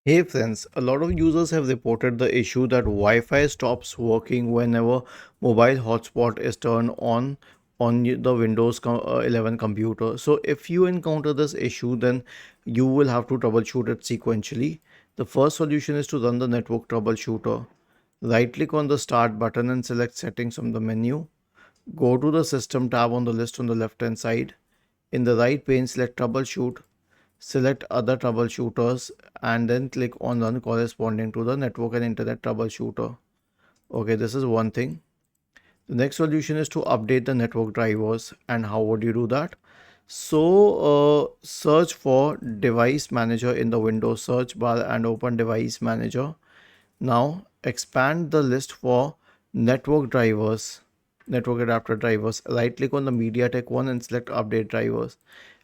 Hey friends, a lot of users have reported the issue that Wi-Fi stops working whenever mobile hotspot is turned on the Windows 11 computer. So if you encounter this issue, then you will have to troubleshoot it sequentially. The first solution is to run the network troubleshooter. Right click on the start button and select settings from the menu. Go to the system tab on the list on the left hand side. In the right pane, select troubleshoot. Select other troubleshooters and then click on run corresponding to the network and internet troubleshooter. Okay, this is one thing. The next solution is to update the network drivers. And how would you do that? So search for device manager in the Windows search bar and open device manager. Now expand the list for network drivers, network adapter drivers. Right click on the MediaTek one and select update drivers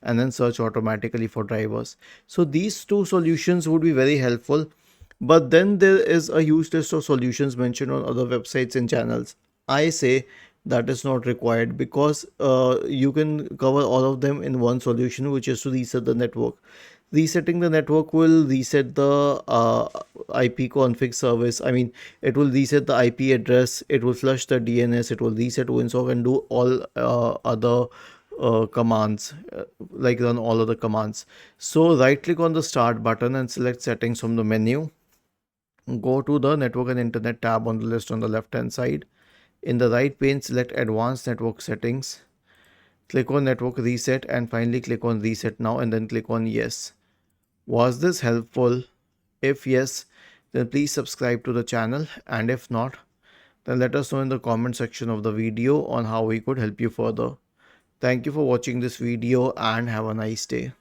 and then search automatically for drivers. So these two solutions would be very helpful. But then there is a huge list of solutions mentioned on other websites and channels. I say that is not required because you can cover all of them in one solution, which is to reset the network. Resetting the network will reset the IP config service. I mean, it will reset the IP address, it will flush the DNS, it will reset WinSock and do all other commands, like run all of the commands. So right click on the start button and select settings from the menu. Go to the network and internet tab on the list on the left hand side. In the right pane, select advanced network settings. Click on network reset and finally click on reset now and then click on yes. Was this helpful? If yes, then please subscribe to the channel, and if not, then let us know in the comment section of the video on how we could help you further. Thank you for watching this video and have a nice day.